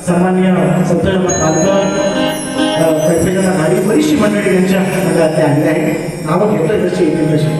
सामान्य संतोष कल्पेचा नारी बरीचशी मंडळी यांच्या मंडळात आलेली आहे. नावं घेतलं जशी येतील तशी.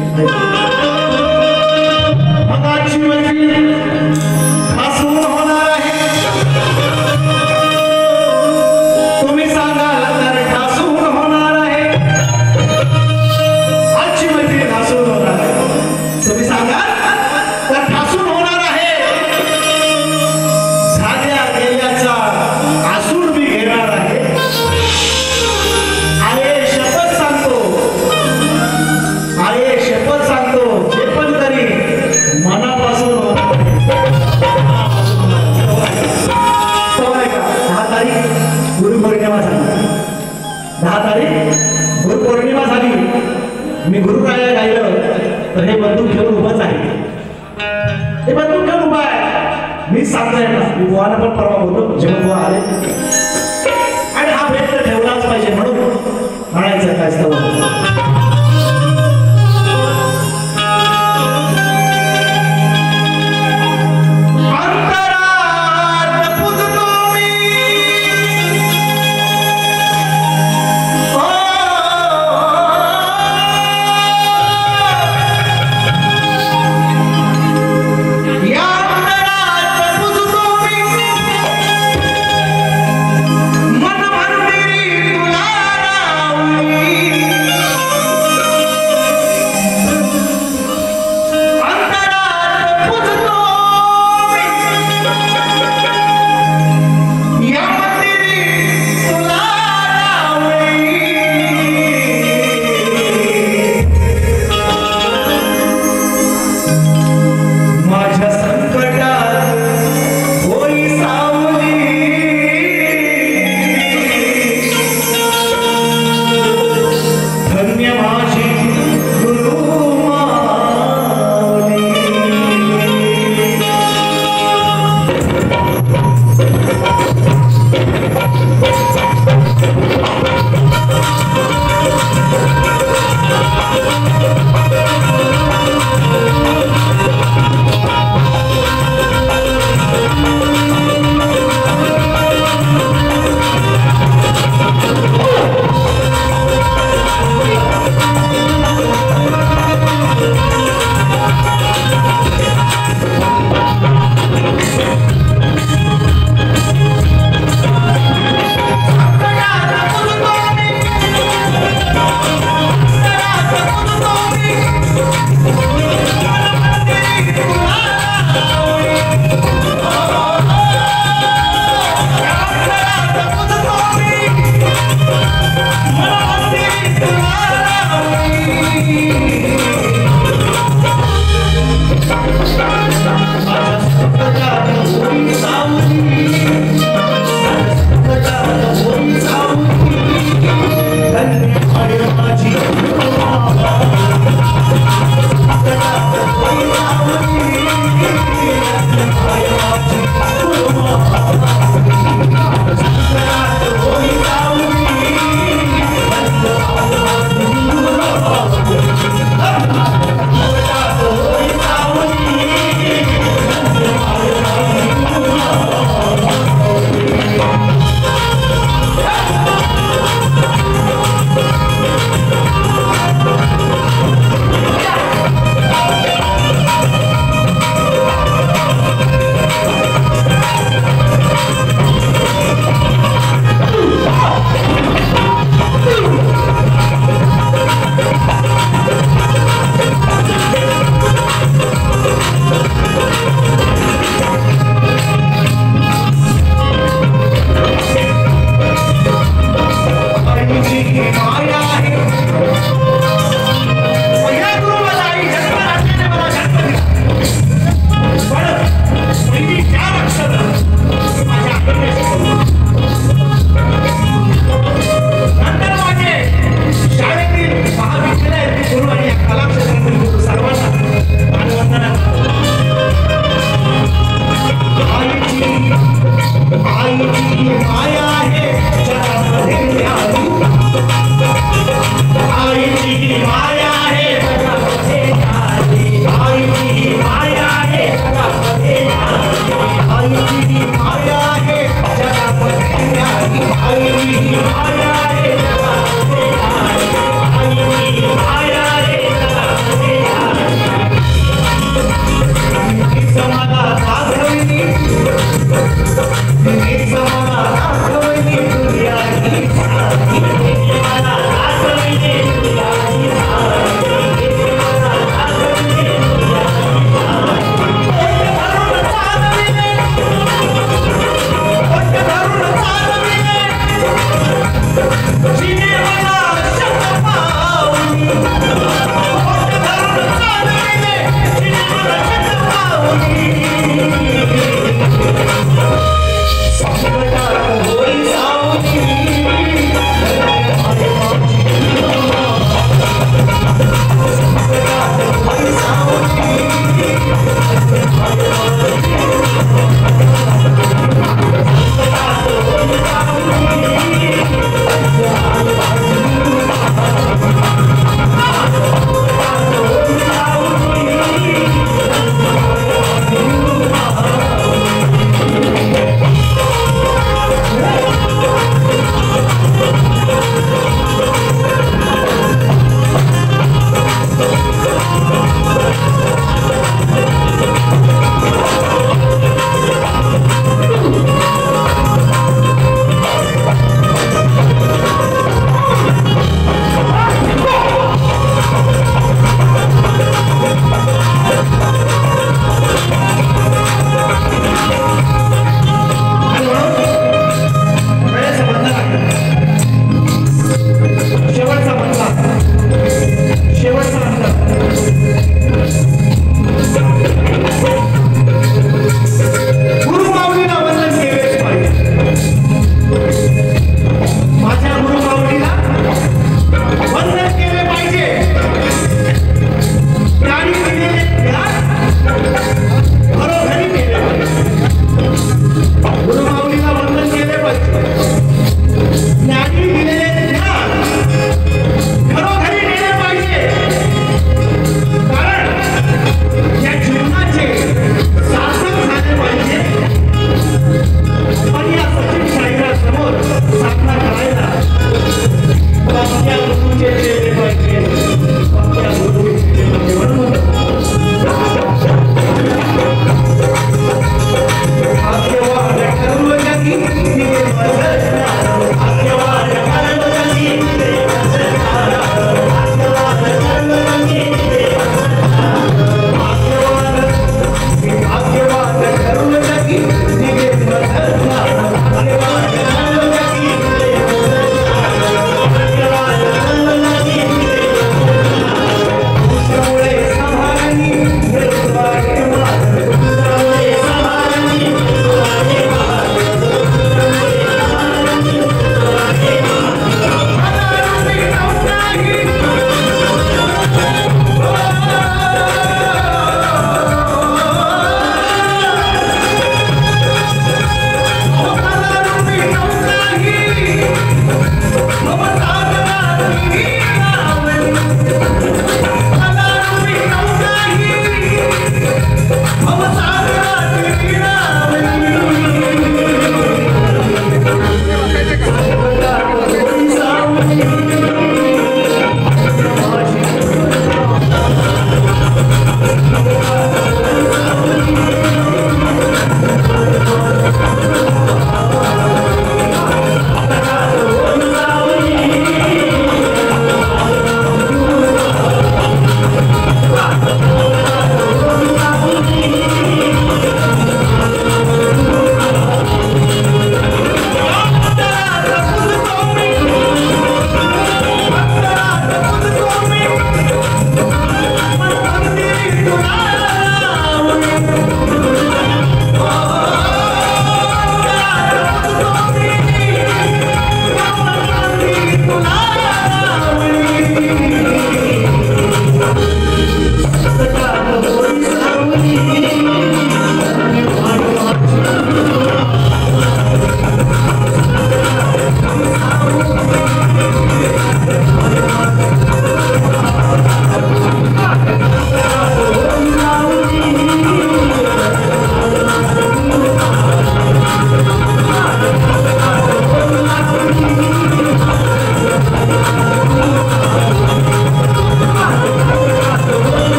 गुरुपौर्णिमा झाली. मी गुरुराया गायलं तर हे बंदूक घेऊन उभंच आहे. हे बंदूक घेऊन उभा आहे. मी सांगतोय ना, मी बुवाला पण परवा बोललो जेव्हा बुवा आले आणि हा भेट तर ठेवलाच पाहिजे म्हणून म्हणायचं काय असतं.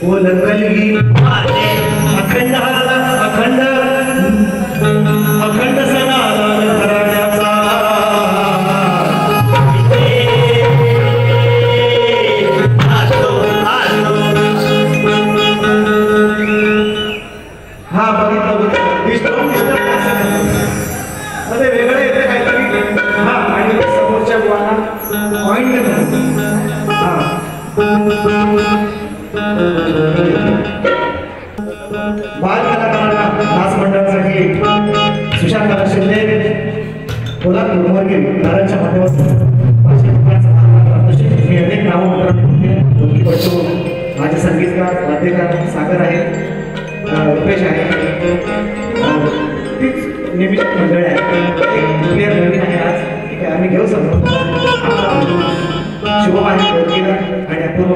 ओलकली अखंड अखंड अखंड सनातन घराण्याचा हा बघितलं मध्ये वेगळं येते काहीतरी हा आणि समोरच्या बुवांना पॉइंट बाल कलाकारांना नाच मंडळासाठी सुशांत शिंदे कोल्हापूर मोरगे नारायणच्या माध्यमातून मी अनेक नावं माझे संगीतकार वाद्यकार सागर आहेत रुपेश आहे तीच नेहमी मंडळ आहे प्लेअर नवीन आहे आज ठीक आहे आम्ही घेऊ समजून शुभमानी केला आणि अपूर्व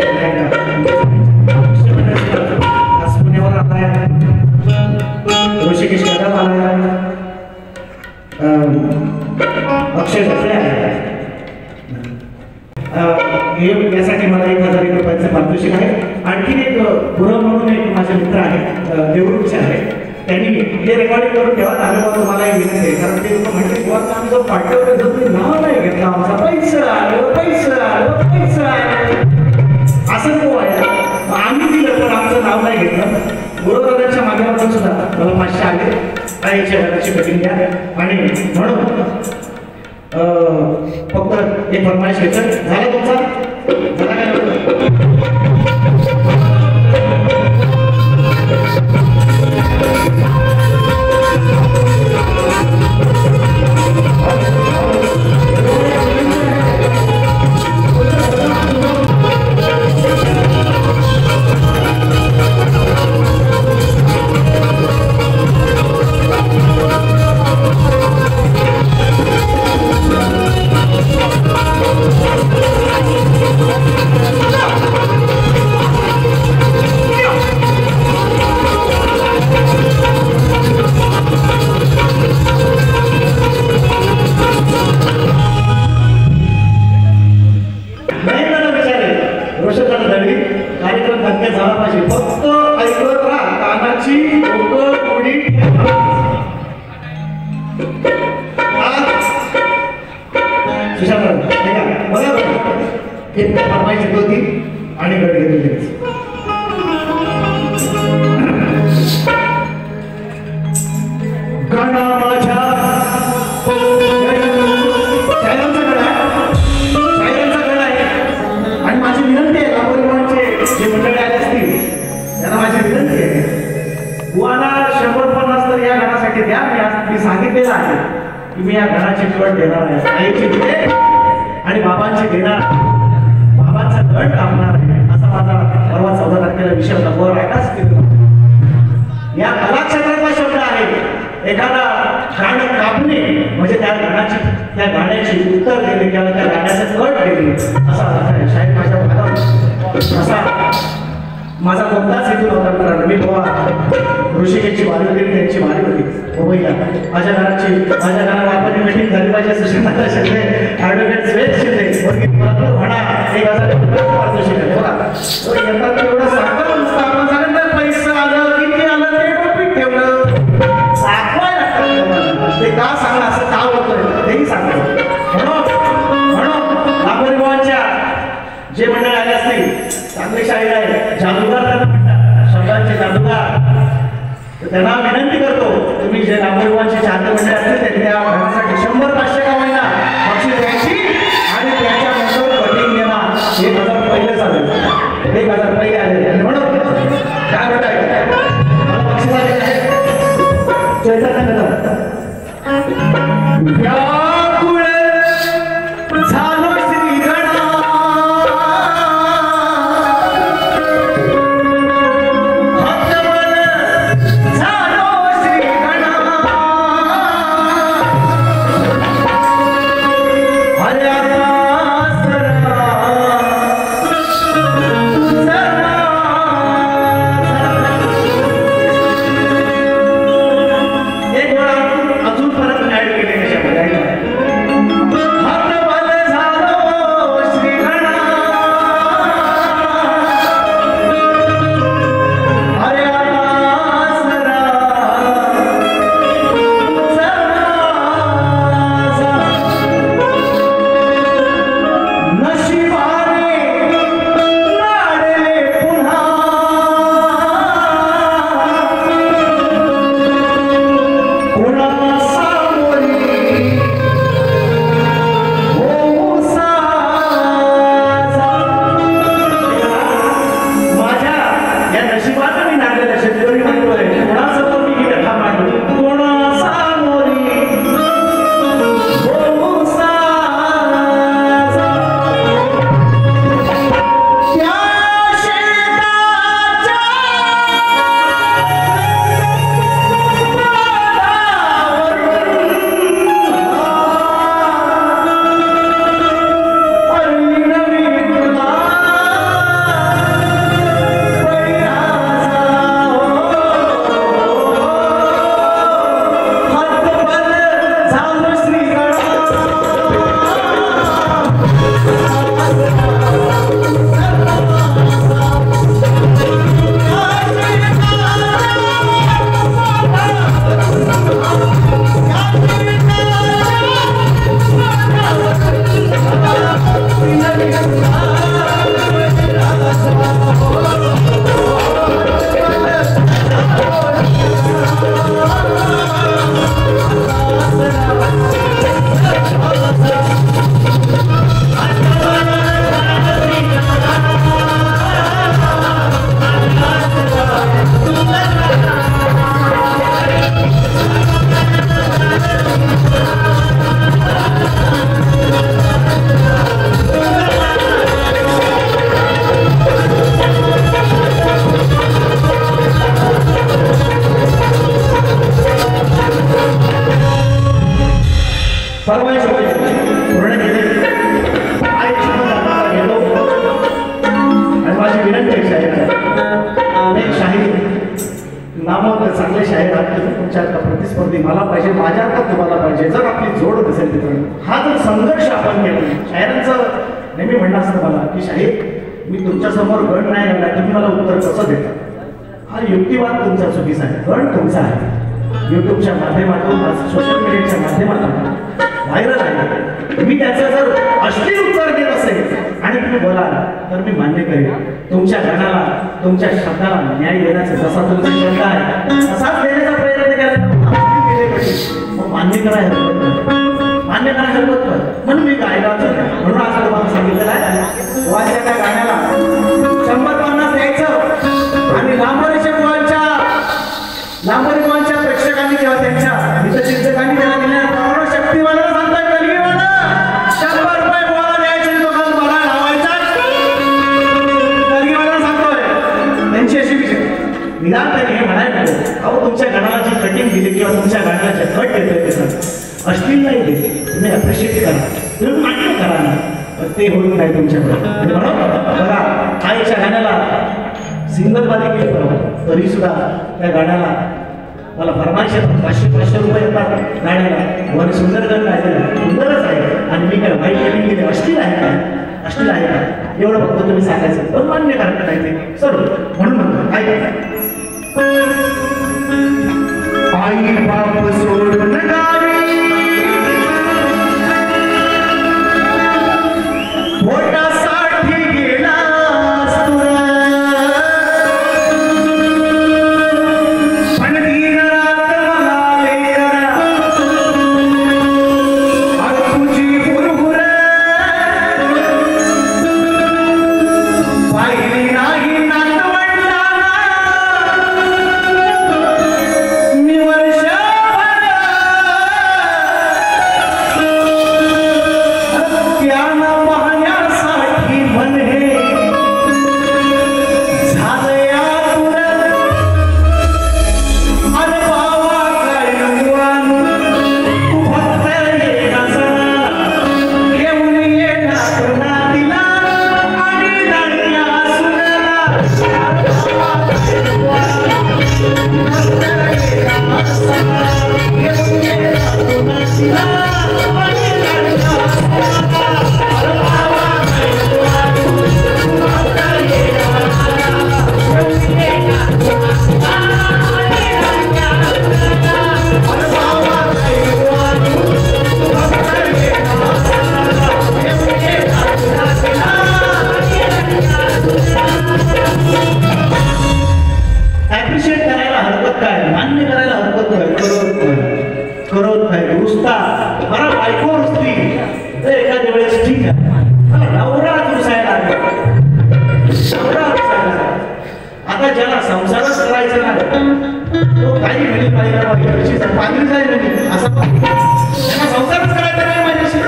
आज पुण्यावर आला आहे ऋषिकेश कदम आला आहे अक्षय ढकले आहे यासाठी मला 1001 रुपयाचं पारितोषिक आहे आणखीन एक गुरव म्हणून एक माझे मित्र आहेत देवरूपचे आहेत त्यांनी हे रेकॉर्डिंग करून ठेवा अनुभव तुम्हाला विनंती आहे कारण ते लोक म्हणते बुवा आमचं पाठ्यवर जो तुम्ही नाव नाही घेतला आमचा पैसा आलो पैसा आलो पैसा असं तो आहे आम्ही दिलं पण आमचं नाव नाही घेतलं गुरुदादांच्या माध्यमातून सुद्धा मला 500 आले काही शहराची कटिंग द्या आणि म्हणून फक्त एक फरमाईश घेतलं झालं तुमचा झाला काय कार्यक्रम धक्के झाला पाहिजे फक्त ऐकत राहा कानाची उडी सुशांत बघा हे फरमाईश होती आणि गट घेतली गाणा माझ्या आणि माझी विनंती आहे जे मंडळी आले असतील त्यांना माझी विनंती आहे बुवांना 100-50 तर या घरासाठी द्या मी सांगितलेलं आहे की मी या घराची गट देणार आहे आईची दिले आणि बाबांची देणार बाबांचा गट कापणार आहे असा माझा परवा 14 तारखेला विषय नंबर ऐकाच या कलाक्षेत्रातला शब्द आहे एखादा गाणं कापणे म्हणजे त्या गाण्याची उत्तर देणे किंवा त्या गाण्याचं गट देणे असा अर्थ आहे शाळेत माझ्या भागात असा माझा कोणताच हेतू नव्हता मित्रांनो मी बाबा ऋषिकेशची वारी होती त्यांची वारी होती मुंबईला माझ्या घरात वापरणी मीटिंग झाली पाहिजे सुशांत शिंदे ॲडव्होकेट श्वेत शिंदे म्हणा 1000 पारितोषिक आहे बघा येतात तेवढं सांगता नुसतं आपण सांगितलं पैसा आलं किती आलं ते टॉपिक ठेवलं दाखवायला लागतं ते का सांगणं असं का होतं तेही सांगतो म्हणून लाभोरीबाबांच्या जे मंडळ आले असतील चांगले शाहीर आहे जादूगार त्यांना म्हणतात शब्दांचे जादूगार तर त्यांना विनंती करतो तुम्ही जे लाभोरीबाबांचे चाहते मंडळ असतील त्या घरासाठी 100-500 का महिना बक्षीस द्यायची आणि त्याच्यानंतर कटिंग देणार 1000 पहिले चालेल 1000 पहिले आले आणि म्हणून काय म्हणताय मला बक्षीस आले आहे चैतन्य पूर्ण केले गेलो आणि माझी विनंती आहे शाहीर एक शाहीर नामवंत चांगले शाहीर आहेत तुमच्या प्रतिस्पर्धी मला पाहिजे माझ्या हातात तुम्हाला पाहिजे जर आपली जोड असेल तिथं हा जर संघर्ष आपण केला शाहिरांचं नेहमी म्हणणं असतं मला की शाहीर मी तुमच्यासमोर गण नाही आणला तुम्ही मला उत्तर कसं देता हा युक्तिवाद तुमचा चुकीचा आहे गण तुमचा आहे युट्यूबच्या माध्यमातून सोशल मीडियाच्या माध्यमातून व्हायरल आहे मी त्याचं जर अश्लील उत्तर देत असेल आणि तुम्ही बोलाल तर मी मान्य करेन तुमच्या गाण्याला तुमच्या शब्दाला न्याय देण्याचा जसा तुमचा शब्द आहे तसाच देण्याचा प्रयत्न केला मग मान्य करायला हरकत नाही मान्य करायला हरकत नाही म्हणून मी गायला म्हणून असं तुम्हाला सांगितलेलं आहे वाच्या त्या गाण्याला 100-50 द्यायचं आणि लांबरीच्या प्रेक्षकांनी किंवा त्यांच्या हितचिंतकांनी त्याला दिल्या शक्तीवाल्याला सांगताय कलिवाला 100 रुपये बोला द्यायचे लोकांना मला लावायचा कलिवाला सांगतोय त्यांची अशी विषय निदान त्यांनी हे म्हणायला अहो तुमच्या गाण्याला जी कटिंग दिली किंवा तुमच्या गाण्याला जे कट देतोय ते अश्लील नाही दिले तुम्ही अप्रिशिएट करा तुम्ही मान्य करा ना पण ते होत नाही तुमच्याकडे म्हणून बघा आईच्या गाण्याला सिंगल बारी केली बरोबर तरी सुद्धा त्या गाण्याला मला फरमाईश येतात 500 रुपये येतात गाण्याला वर सुंदर गाणं आहे सुंदरच आहे आणि मी काय वाईट कटिंग केली अश्लील आहे का अश्लील आहे का एवढं फक्त तुम्ही सांगायचं पण मान्य करत नाही ते सर्व म्हणून म्हणतो काय आई बाप सोडून गावी पोटासाठी गेलास तुला पण दिन रात म्हणाले अग तुझी हुरहुर पाहिली नाही नातवंडाला मी वर्षभर त्यानं पाहण्यासाठी म्हणे झालंय आतुर अरे बाबा काय युवान तू फक्त येण्याचा घेऊन ये नातूना दिला आणि दांड्या सुनाला घेऊन ये नातूना दिला आणि दांड्या ऍप्रिशिएट करायला हरकत काय मान्य करायला हरकत नाही करत नाही रुसता मला बायको रुसती तर एखाद्या वेळेस ठीक आहे नवरा रुसायला आता ज्याला संसारच करायचा नाही तो काही मिळेल पाहिजे पाणी जाईल असं त्यांना संसारच करायचा नाही माझ्याशी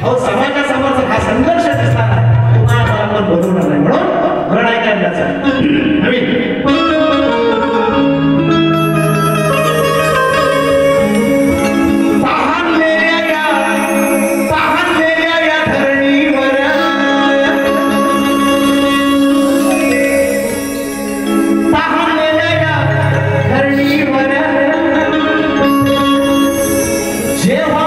अहो समाजासमोर हा संघर्ष दिसताना तुम्हाला मला पण बदलणार नाही म्हणून म्हणून ऐकायला जायचं नवीन जेव्हा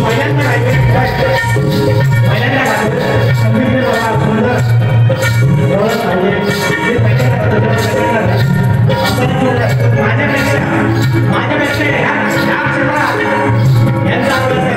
पहिल्यांदा संगीतने मला सुंदर एवढंच पाहिजे माझ्यापेक्षा या क्षेत्रात यांचा अभ्यास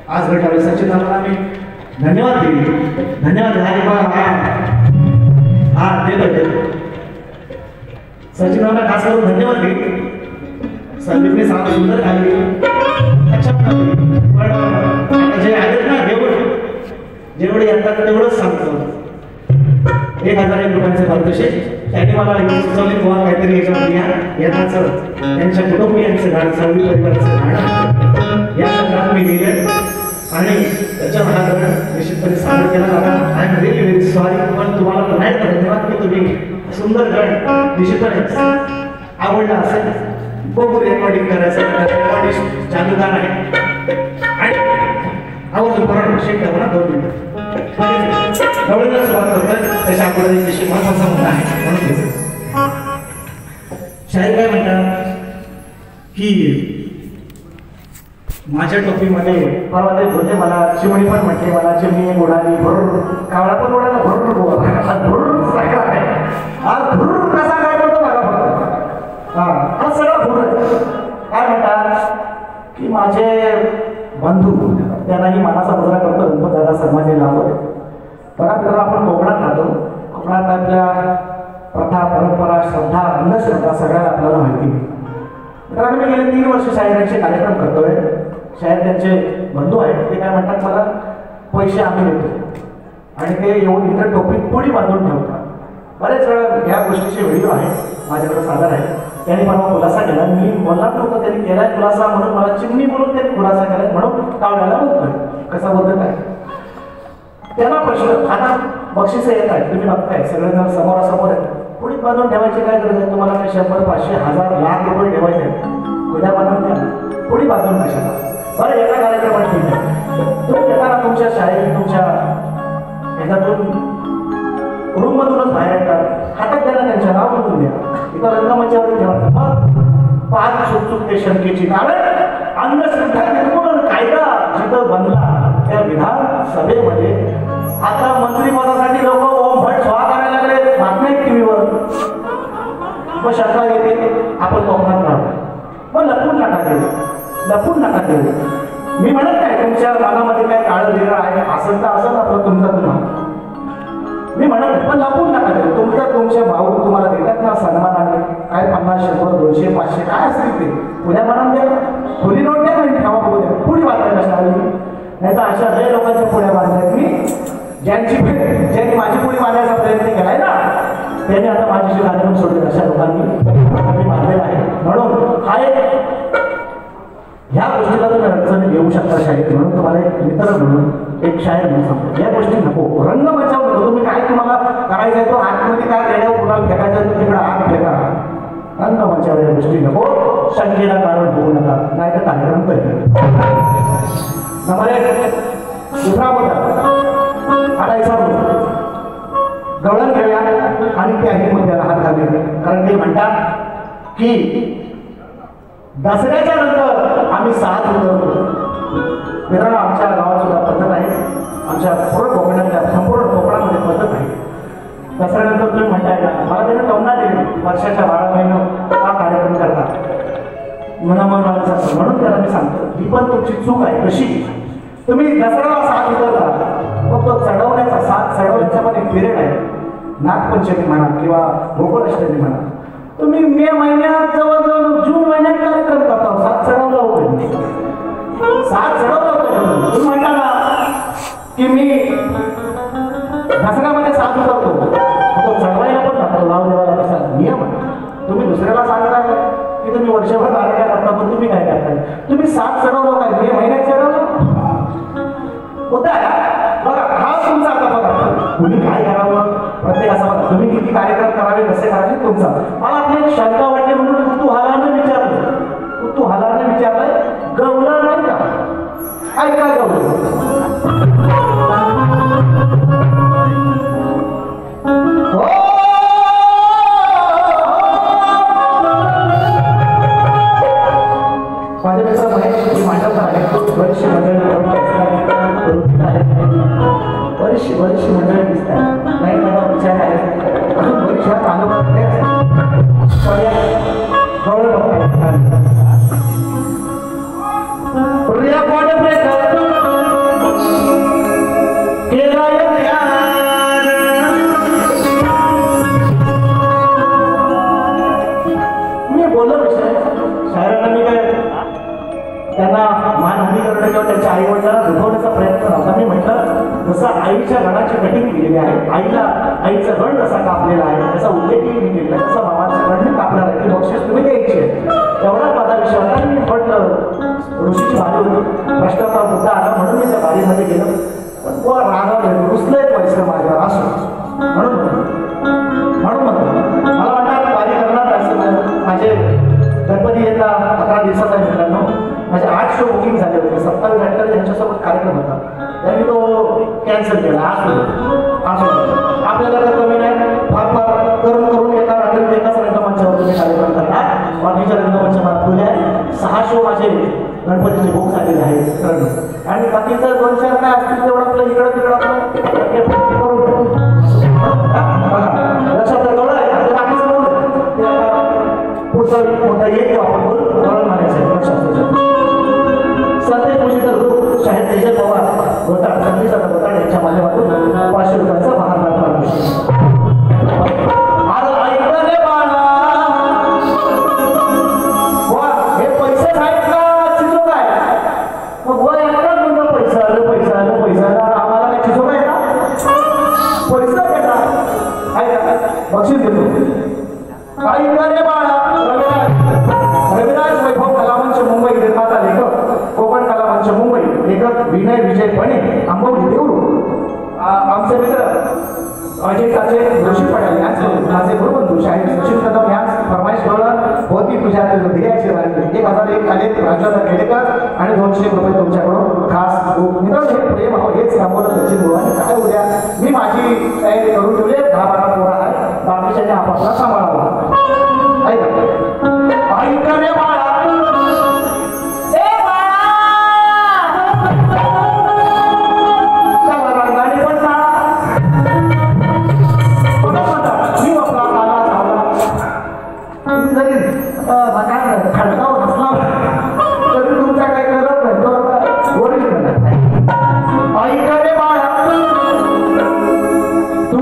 आज घडला सचिनाला मी धन्यवाद दिले धन्यवाद हा देतो सचिनाला खास करून धन्यवाद दिले संदीपने सांग सुंदर खाली अच्छा पण जे आहेत ना जेवढे येतात तेवढंच सांगतो 1001 रुपयांचे पारितोषिक त्यांनी मला सुचवले किंवा काहीतरी याच्यामध्ये येतात सर त्यांच्या कुटुंबियांचं गाणं सावली परिवाराचं गाणं या शब्दात मी लिहिलं आणि त्याच्या भागात निश्चितपणे सादर केला जाता I am really very sorry पण तुम्हाला पुन्हा एकदा धन्यवाद की तुम्ही सुंदर गाणं निश्चितपणे आवडला असेल बघू रेकॉर्डिंग करायचं रेकॉर्डिंग चालूदार आहे आणि आवडतो परत शिकतो ना 2 मिनिटं एवढं सुरुवात करतोय त्याच्या अगोदर एक विषय महत्वाचा मुद्दा आहे म्हणून शाहीर काय म्हणतात की माझ्या टोपीमध्ये परवा ते बोलते मला चिमणी पण म्हटले मला चिमणी उडाली भरून कावळा पण उडाला भरून आज भरून सारखा आहे आज भरून कसा काय बोलतो बघा फक्त हा सगळा भरून काय म्हणतात की माझे बंधू त्यांनाही मनाचा मुजरा करतो गणपत दादा सन्मान्य लावतो बघा तर आपण कोकणात राहतो कोकणात आपल्या प्रथा परंपरा श्रद्धा अंधश्रद्धा सगळ्याला आपल्याला माहिती मित्रांनो मी गेले 3 वर्ष शाहिरांचे कार्यक्रम करतोय शाहीर त्यांचे बंधू आहेत ते काय म्हणतात मला पैसे आम्ही देतो आणि ते येऊन इतर टोपीत पुढी बांधून ठेवतात बरेच वेळा या गोष्टीचे व्हिडिओ आहेत माझ्याकडे सादर आहे त्यांनी मला खुलासा केला मी बोलणार नव्हतं त्यांनी केलाय खुलासा म्हणून मला चिमणी बोलून त्यांनी खुलासा केलाय म्हणून कावळ्याला बोलतोय कसा बोलतोय काय त्यांना प्रश्न आता बक्षिसं येत आहेत तुम्ही बघताय सगळेजण समोरासमोर आहेत पुढे बांधून ठेवायची काय गरज आहे तुम्हाला काही 100 500 1000 लाख रुपये ठेवायचे आहेत पुढ्या बांधून द्या पुढे बांधून कशाला बरं एका कार्यक्रमात ठीक आहे तुम्ही येताना तुमच्या शाळेत तुमच्या ह्याच्यातून रूममधूनच बाहेर येतात हातात द्या त्यांच्या नाव बघून द्या इथं रंगमंचावर ठेवा मग 5 चुकचुकते शंकेची कारण अंधश्रद्धा निर्मूलन कायदा जिथं बनला त्या विधानसभेमध्ये आता मंत्रिपदासाठी लोक ओम भट स्वाहा करायला लागले बातम्या टीव्हीवर मग शंका येते आपण कोकणात राहतो मग लपून नका देऊ मी म्हणत काय तुमच्या मनामध्ये काय काळं लिहिलं आहे असं तर असं आपलं तुमचा तुम्हाला मी म्हणत नाही, पण लपून नका देऊ. तुमचे भाऊ तुम्हाला देतात ना सन्मानाने, काय 50, 100, 200, 500 काय असतील ते पुण्या मनात द्या. खुली नोट द्या नाही ठेवा बघू द्या. पुढे बांधायला शाळा नाही तर अशा लय लोकांच्या पुढ्या बांधल्यात मी, ज्यांनी माझी पुढे बांधायचा प्रयत्न केलाय ना त्यांनी आता माझ्याशी कार्यक्रम सोडले. अशा लोकांनी बांधलेला आहे. म्हणून हा एक ह्या गोष्टीला तुम्ही अडचणी घेऊ शकता शाळेत. म्हणून तुम्हाला एक मित्र म्हणून एक शाळेत म्हणून सांगतो या गोष्टी नको. रंगमंचावर नको. तुम्ही काय तुम्हाला करायचं आहे तो आतमध्ये काय रेड्यावर कुणाला फेकायचं आहे तिकडे आत फेका. रंगमंचावर या गोष्टी नको. शंकेला कारण होऊ नका नाही तर कार्यक्रम करेल. नंबर 1 दुसरा मुद्दा आणायचा गवळण घेऊया आणि त्या हिंमतीला हात घालूया. कारण ते म्हणतात की दसऱ्याच्या नंतर आम्ही 7 उतरतो. मित्रांनो आमच्या गावात सुद्धा पद्धत आहे. आमच्या पूर्ण कोकणातल्या संपूर्ण कोकणामध्ये पद्धत आहे. दसऱ्यानंतर तुम्ही म्हणताय का मला त्याने टोमना दिली वर्षाच्या 12 महिने हा कार्यक्रम करतात म्हणून त्याला मी सांगतो ही पण तुमची चूक आहे. कशी तुम्ही दसऱ्याला 7 उतरता मग तो चढवण्याचा 7 चढवण्याचा पण एक पिरियड आहे. नागपंचमी म्हणा किंवा गोकुळाष्टमी म्हणा. तुम्ही मे महिन्यात जवळजवळ जून महिन्यात कार्यक्रम करता 7 चढवला होतं. 7 चढवला होतं. तुम्ही म्हणता ना की मी दसऱ्यामध्ये 7 उतरतो तो चढवायला पण जातो लाव देवाला तसा नियम आहे. तुम्ही दुसऱ्याला सांगताय की तुम्ही वर्षभर कार्यक्रम करता पण तुम्ही काय करताय. तुम्ही 7 चढवलं काय मे महिन्यात चढवलं होता बघा. हा तुमचा आता बघा तुम्ही काय करावं प्रत्येकाचा बघा. तुम्ही किती कार्यक्रम करावे कसे करावे तुमचा. मला आपली एक शंका वाटली म्हणून कुतूहलाने विचारलंय गवलं नाही का काय काय गवलं माझ्या मित्र महेश मांडव आहे. बरीचशी मंडळी दिसतात नाही मला विचार आहे अजून बरीचशा तालुक्यात मी बोललो विषय शायरांना मी काय त्यांना मानहानी करणं किंवा त्यांच्या आई वडिलांना दुखवण्याचा प्रयत्न नव्हता. मी म्हटलं जसं आईच्या गणाची कटिंग केलेली आहे आईचा गण जसा कापलेला आहे त्याचा उल्लेखही मी केलेला आहे तसा बाबांचा गण कापणार आहे. ती बक्षीस तुम्ही द्यायची आहे एवढा माझा विषय होता. मी म्हटलं ऋषीची बारी होती भ्रष्टाचार मुद्दा आला म्हणून मी त्या बारीमध्ये गेलो. पण तो रागा रुसलंय पैसे माझ्यावर असो म्हणून म्हणतो मला वाटतं बारी करणार असं माझे गणपती येता 11 दिवसाचा मित्रांनो माझे 8 शो बुकिंग झाले होते. 27 घंटे त्यांच्यासोबत कार्यक्रम होता त्यांनी तो कॅन्सल केला. आज आपल्याला तर कमी नाही फार फार करून एका रात्री एकाच रंगमंचावर तुम्ही कार्यक्रम करणार. बाकीच्या रंगमंच मला खुल्या 6 शो माझे गणपतीचे बुक झालेले आहेत आणि बाकीचं 2-4 काय असतील तेवढं आपलं इकडं तिकडं आपलं करून लक्षात तेवढं आहे. बाकीचं बोल पुढचा कोणता येईल आपण बोल म्हणायचं लक्षात. सध्या पूजित ग्रुप शाहीर तेजल पवार होता संदेशाचा होता यांच्या माध्यमातून 500 रुपयाचा महाराष्ट्र हे पैसे आहेत का चिजो काय मग वर एकटाच म्हणतो पैसा आलं आम्हाला काय चिजो काय का पैसा देता बक्षीस देतो काही करे बाळा. रविराज वैभव कलामंच मुंबई निर्माता लेखक कोकण कलामंच मुंबई लेखक विनय विजय पणे आंबवली देऊळ आमचे मित्र अजय काचे जोशी पटेल यांस माझे गुरुबंधू शाहीर सचिन कदम यांस फरमाईश कळलं होती तुझ्या ध्येयाची राणी 1001 आले राजादा खेडेकर आणि 200 रुपये तुमच्याकडून खास मित्रांनो हे प्रेम हेच रामोला सचिन बुवाने काय उद्या मी माझी तयारी करून ठेवली 10-12 पोरं आहे बाकीच्या आपापला सांभाळावा ऐकणे बाळा खडकावर असला तरी तुमचा काही करत नाही तो ओरिजिनल ऐकणे बाळा तू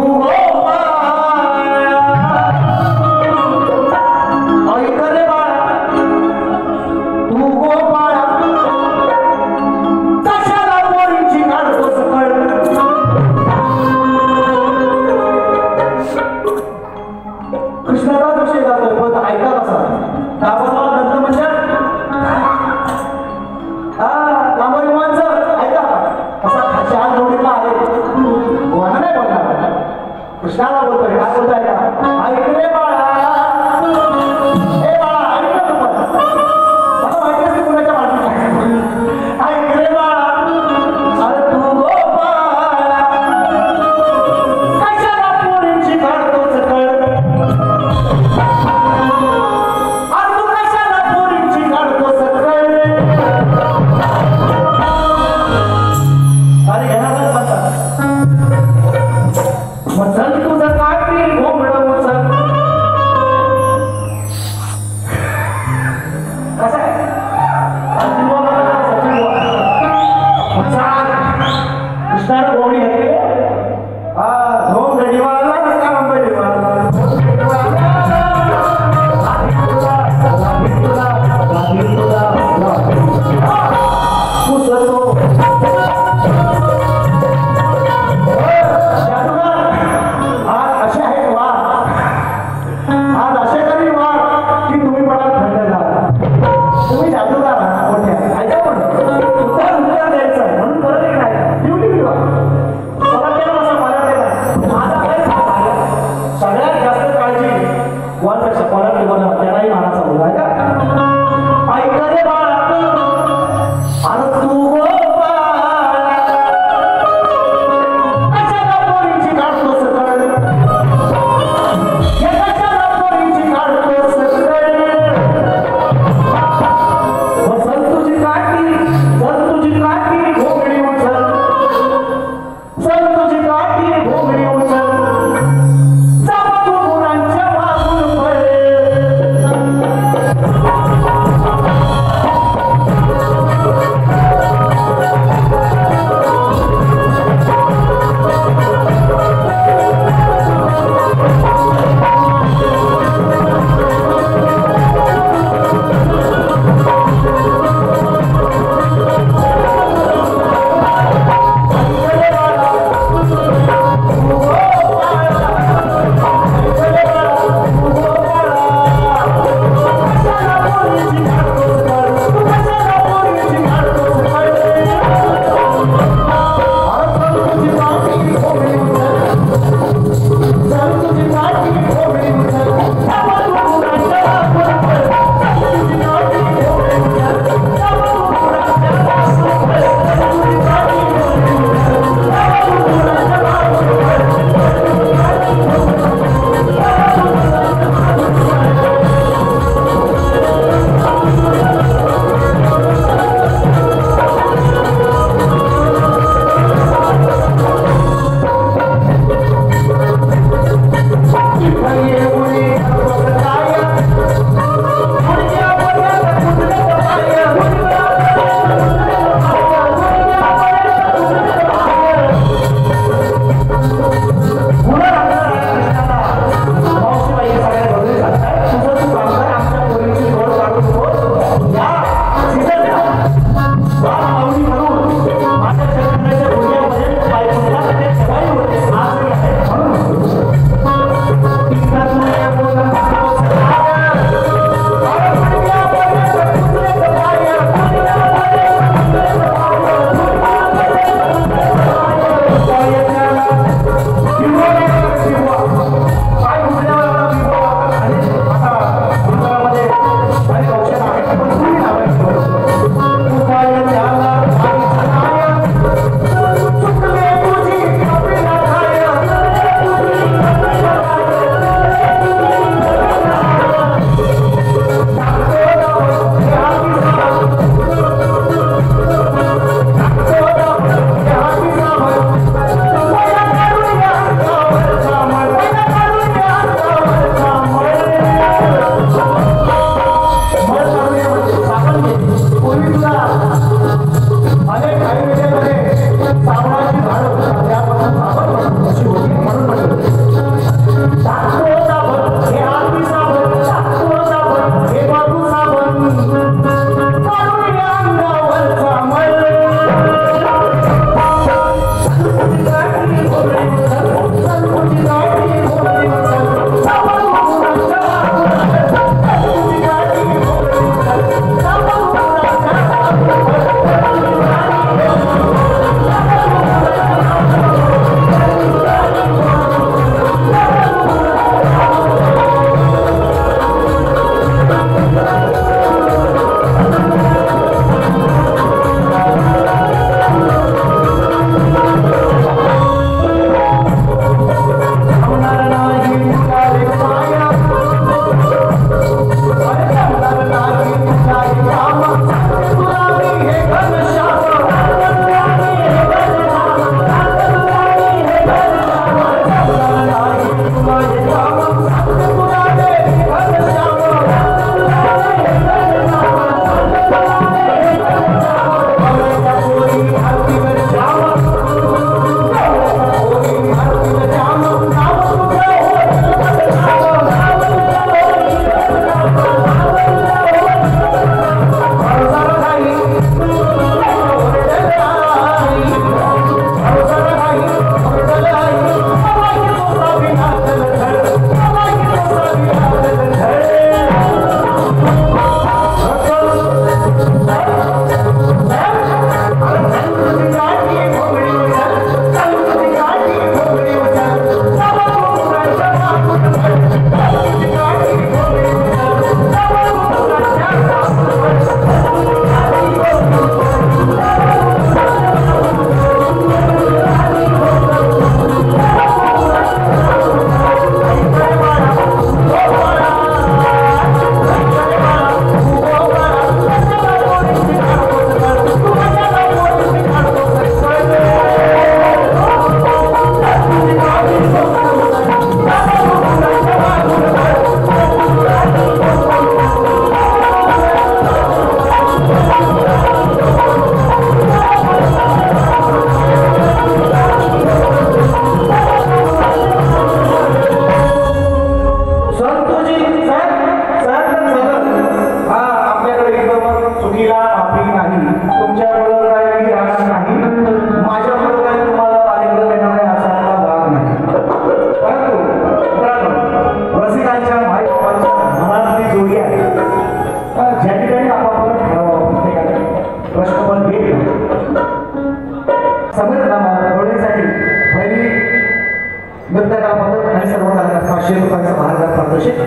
₹500 महाराज पारितोषिक.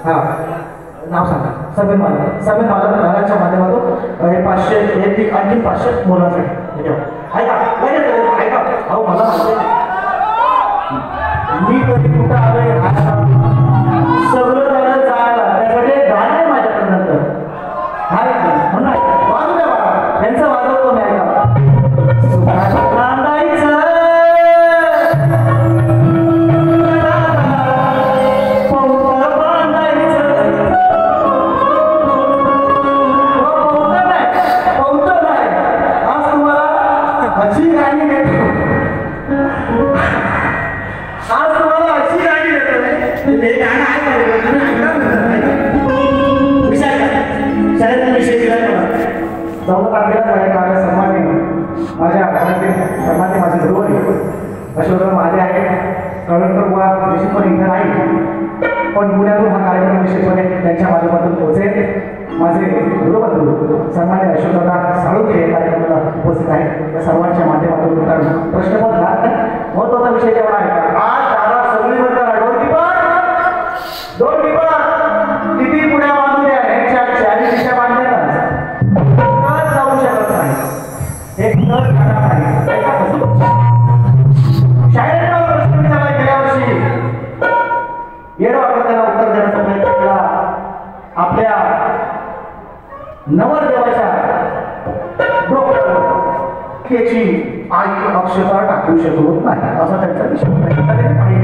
हा नाव सांगा. समीर मालक घराच्या माध्यमातून हे 500 हे आणखी 500 मुलांसाठी ऐका ऐका. अहो मला मी कधी कुठं आलोय सगळं झालं जायला त्यासाठी गाणं आहे माझ्याकडे नंतर म्हणून वाजू द्या मला त्यांचं वाजवतो नाही का माझ्या घरातील सन्मान्य माझे गुरुवारी अशोकराव महाले आहे. कळवकर बुवा निश्चितपणे इथं नाही पण पुण्यातून हा कार्यक्रम निश्चितपणे त्यांच्या माध्यमातून पोहोचेल. माझे गुरुबंधू सन्मान्य अशोकराव साळुंखे या कार्यक्रमाला उपस्थित आहेत. त्या सर्वांच्या माध्यमातून प्रश्न बघा महत्वाचा विषय जेवढा आहे आज दादा सगळी म्हणतात दोन टिपा किती पुण्या बांधून द्या ह्यांच्या 40 दिशा बांधल्या जाऊ शकत नाही. एक तर शाळेत प्रश्न विचारला गेल्या वर्षी येडो आपण त्याला उत्तर देण्याचा प्रयत्न केला. आपल्या नवरदेवाच्या डोक्याची आई अक्षता टाकू शकत नाही असा त्यांचा विषय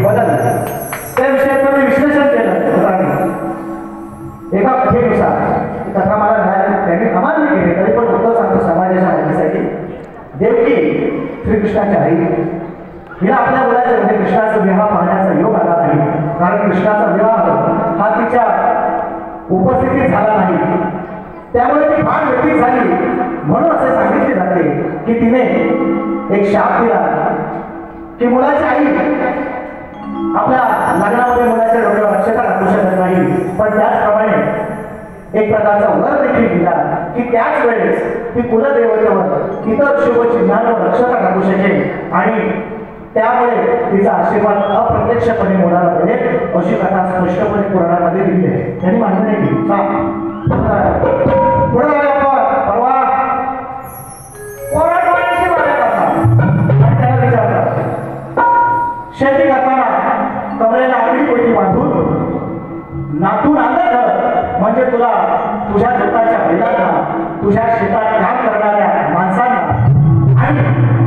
बदल. त्या विषयाचं मी विश्लेषण केलं एका कथेनुसार. कथा मला त्यांनी अमान्य केली तरी पण उत्तर सांगतो समाजाच्या माहितीसाठी. देवकी श्रीकृष्णाची आई हिला आपल्या मुलाच्या मध्ये कृष्णाचा विवाह पाहण्याचा योग आला नाही कारण कृष्णाचा विवाह हा तिच्या उपस्थितीत झाला नाही. त्यामुळे ती फार व्यतीत झाली. म्हणून असे सांगितले जाते की तिने एक शाप दिला की मुलाची आई आपल्या लग्नामध्ये मुलाच्या डोक्यावर अक्षता टाकू शकत नाही पण त्याचप्रमाणे एक प्रकारचा वर देखील दिला की त्याच वेळेस ती कुलदेवतेवर इतर शुभ चिन्हांवर अक्षता टाकू शकेल आणि त्यामुळे तिचा आशीर्वाद अप्रत्यक्षपणे मुलाला मिळेल अशी कथा स्पष्टपणे पुराणामध्ये दिली आहे. त्यांनी मान्य नाही केली. पुढे परवा पोराटवाड्याची माझ्या कथा आणि त्याला विचारतात शेती करताना कमरेला आगळी पोटी बांधून नातून आणलं म्हणजे तुला तुझ्या स्वतःच्या बैलांना तुझ्या शेतात काम करणाऱ्या माणसांना आणि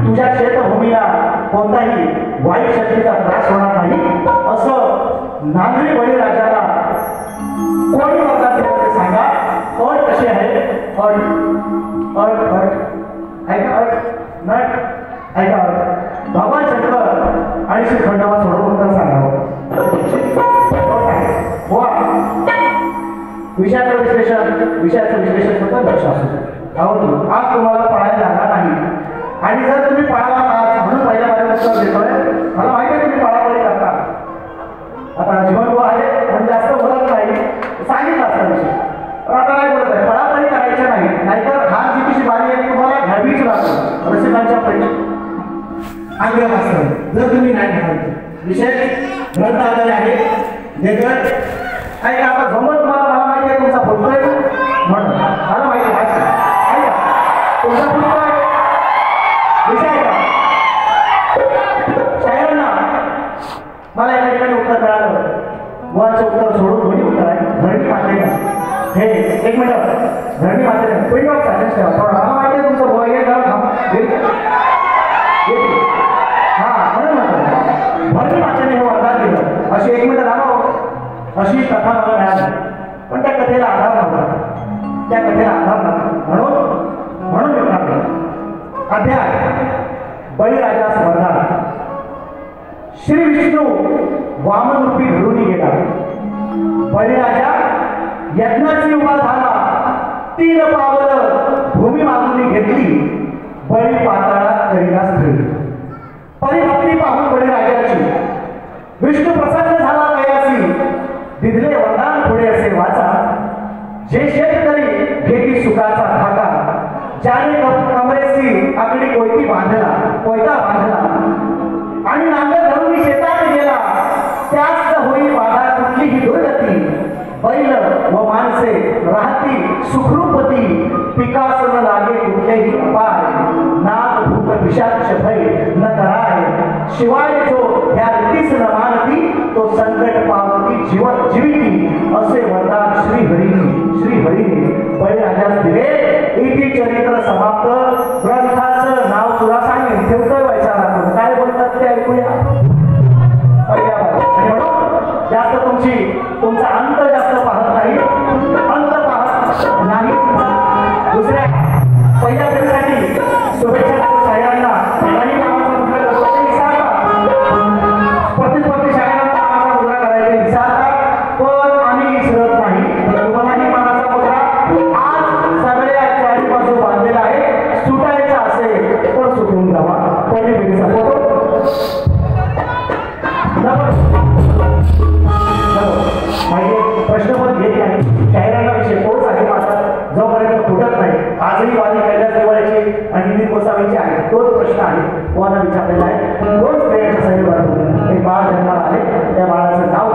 तुझ्या शेतभूमीला कोणताही वाईट शक्तीचा त्रास होणार नाही असं नांगरी बळीराजाला कोणी वर्गात ते सांगा. अट कशी आहे अट अट अट ऐका अट नट ऐका अट भगवान शंकर आणि श्री खंडोबा सोडवून सांगावं. विषयाचं विश्लेषण फक्त लक्ष असू आवडतो. आज तुम्हाला पळायला जाणार नाही आणि जर तुम्ही पळाला आज म्हणून पहिल्या माझ्या उत्तर देतोय. मला माहिती आहे तुम्ही पळापळी करता. आता जीवनभाऊ आहे म्हणजे जास्त बोलत नाही सांगितलं असता विषय पण आता नाही बोलत आहे. पळापळी करायच्या नाही नाहीतर हार जितीची बारी आहे तुम्हाला घ्यावीच लागतो रसिकांच्या पैकी आग्रह असतं. जर तुम्ही नाही घ्याल विषय ग्रंथ आधारे आहे काय आता जमत मला माहिती आहे तुमचा बोलतोय म्हणून मला माहिती आहे तुमचा बोलतोय विषय का शायरांना मला एका ठिकाणी उत्तर मिळालं. मुळाचं उत्तर सोडून दोन्ही उत्तर आहे. धरणी मातेने हे एक मिनिट धरणी मातेने क्वीन ऑफ सायन्स ठेवा मला माहिती आहे तुमचं बोलायला हा म्हणून म्हणतो धरणी मातेने हे वरदान दिलं अशी एक मिनिट राहा अशी कथा मला मिळाली पण त्या कथेला आधार नव्हता. त्या कथेला आधार नव्हता म्हणून मित्रांनो अध्याय बळीराजा स्पर्धा. श्री विष्णू वामन रूपी घडून गेला. बळीराजा यज्ञाची उभा झाला. 3 पावलं भूमी मागून घेतली. बळी पाताळात करीना स्थिर. परिभक्ती पाहून बळीराजाची विष्णू प्रसन्न झाला. कयासी दिधले वरदान पुढे असे वाचा. जे शेतकरी घेती सुखाचा धागा. ज्याने कमरेसी आकडी कोयता बांधला आणि नांगर धरून शेतात गेला त्याच होई ही दुर्गती बैल व माणसे राहती सुखरूपती पिकास न लागे कुठलेही अपाय नाग भूत विषाक्ष भय न कराय शिवाय जो ह्या रीतीस न मानती तो संकट पावती जीवन जीविती असे वरदान श्री हरी बळीराजास दिले. इति चरित्र समाप्त. ग्रंथाचं नाव सुद्धा सांगेन ठेवतोय व्हायचा आपण काय बोलतात ते ऐकूया. आणि म्हणून जास्त तुमचा अंत जास्त पाहत नाही, अंत पाहत नाही तुमचा. दुसऱ्या पहिल्या फेरीसाठी शुभेच्छा शाहिरांना काही नावाचा मुद्रा करतो ते विचारता, प्रतिस्पर्धी शाहिरांना नावाचा मुद्रा करायचा विचारता, पण आम्ही विसरत नाही. तुम्हालाही मानाचा मुद्रा आज सगळ्या चारी बाजू बांधलेला आहे. सुटायचा असेल तर सुटून जावा. पहिली फेरीचा फोटो प्रश्न पण घेत नाही. शाहिरांना विषय तोच आहे माझा जोपर्यंत फुटत नाही. आजही वादी कैलास देवळाचे आणि नितीन गोसावीचे आहे तोच प्रश्न आहे. कोणाला विचारलेला आहे. दोन स्त्रियांच्या सैन्यावर एक बाळ जन्माला आले. त्या बाळाचं नाव